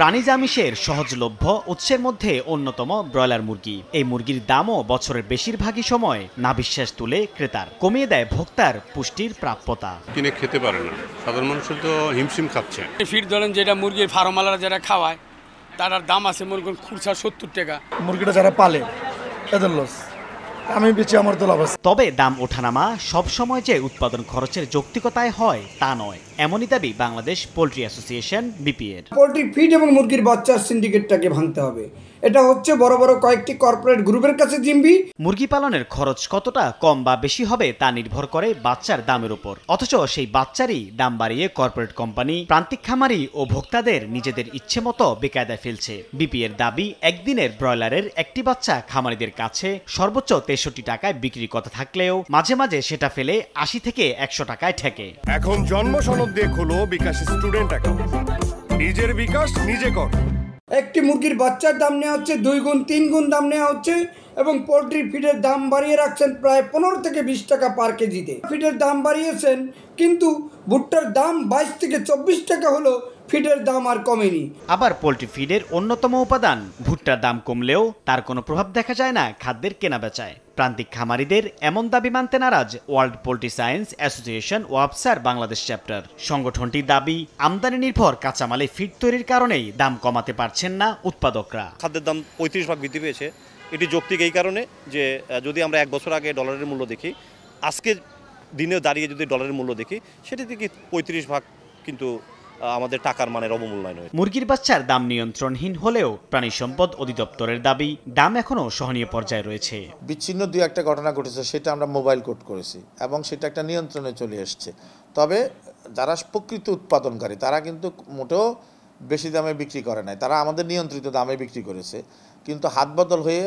প্রাণীজ আমিষের সহজলভ্য উৎসের মধ্যে অন্যতম ব্রয়লার মুরগি। এই মুরগির দামও বছরের বেশিরভাগই সময় নাভিশ্বাস তুলে ক্রেতার, কমিয়ে দেয় ভোক্তার পুষ্টির প্রাপ্যতা। কিনে খেতে পারে না, সাধারণ মানুষ তো হিমশিম খাচ্ছে। ফিট ধরেন যেটা মুরগির ফার্মালারা যারা খাওয়ায় তার দাম আছে মুরগির খুচরা 70 টাকা। মুরগিটা যারা পালে এদের লস, আমি বেশি আমার তো লাভ আছে। তবে দাম ওঠানামা সবসময় যে উৎপাদন খরচের যৌক্তিকতায় হয় তা নয়, এমনই দাবি বাংলাদেশ পোল্ট্রি অ্যাসোসিয়েশন বিপিএর। পোল্ট্রি ফিড এবং মুরগির বাচ্চার সিন্ডিকেটটাকে ভাঙতে হবে। এটা হচ্ছে বড় বড় কয়েকটি কর্পোরেট গ্রুপের কাছে জিম্বি। মুরগি পালনের খরচ কতটা কম বা বেশি হবে তা নির্ভর করে বাচ্চার দামের উপর, অথচ সেই বাচ্চারই দাম বাড়িয়ে কর্পোরেট কোম্পানি, প্রান্তিক খামারি ও ভোক্তাদের নিজেদের ইচ্ছে মতো বেকায়দায় ফেলছে। বিপিএর দাবি, একদিনের ব্রয়লারের একটি বাচ্চা খামারিদের কাছে সর্বোচ্চ 63 টাকায় বিক্রির কথা থাকলেও মাঝে মাঝে সেটা ফেলে 80 থেকে 100 টাকায় ঠেকে। এখন জন্ম সনদ দিয়ে খোলো বিকাশ স্টুডেন্ট অ্যাকাউন্ট, নিজের বিকাশ নিজে কর। একটি মুরগির বাচ্চার দাম নেওয়া হচ্ছে 2 গুণ 3 গুণ দাম নেওয়া হচ্ছে এবং পোল্ট্রি ফিডের দাম বাড়িয়ে রাখছেন প্রায় 15 থেকে 20 টাকা পার কেজিতে। ফিডের দাম বাড়িয়েছেন, কিন্তু ভুট্টার দাম 22 থেকে 24 টাকা হলো, ফিডের দাম আর কমেনি। আবার পোল্ট্রি ফিডের অন্যতম উপাদান ভুট্টার দাম কমলেও তার কোনো প্রভাব দেখা যায় না খাদ্যের কেনাবেচায়। প্রান্তিক খামারিদের এমন দাবি মানতে নারাজ ওয়ার্ল্ড পোল্ট্রি সায়েন্স অ্যাসোসিয়েশন ওয়াপসার বাংলাদেশ চ্যাপ্টার। সংগঠনটির দাবি, আমদানি নির্ভর কাঁচামালে ফিড তৈরির কারণেই দাম কমাতে পারছেন না উৎপাদকরা। খাদ্যের দাম 35% বৃদ্ধি পেয়েছে। এটি যৌক্তিক এই কারণে যে যদি আমরা 1 বছর আগে ডলারের মূল্য দেখি, আজকে দিনে দাঁড়িয়ে যদি ডলারের মূল্য দেখি, সেটি থেকে 35% কিন্তু আমাদের টাকার মানের অবমূল্যায়ন হয়েছে। মুরগির বাচ্চার দাম নিয়ন্ত্রণহীন হলেও প্রাণী সম্পদ অধিদপ্তরের দাবি, দাম এখনো সহনীয় পর্যায়ে রয়েছে। বিচ্ছিন্ন 2-1টা ঘটনা ঘটেছে, সেটা আমরা মোবাইল কোড করেছি এবং সেটা একটা নিয়ন্ত্রণে চলে এসছে। তবে যারা প্রকৃত উৎপাদনকারী তারা কিন্তু মোটেও বেশি দামে বিক্রি করে নাই, তারা আমাদের নিয়ন্ত্রিত দামে বিক্রি করেছে, কিন্তু হাত বদল হয়ে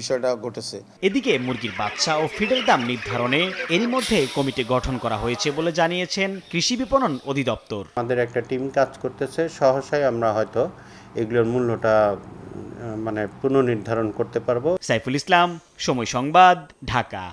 বিষয়টা ঘটেছে। এদিকে মুরগির বাচ্চা ও ফিডের দাম নির্ধারণে এরই মধ্যে কমিটি গঠন করা হয়েছে বলে জানিয়েছেন কৃষি বিপণন অধিদপ্তর। আমাদের একটা টিম কাজ করতেছে, সহসাই আমরা হয়তো এগুলোর মূল্যটা পুনর্নির্ধারণ করতে পারবো। সাইফুল ইসলাম, সময় সংবাদ, ঢাকা।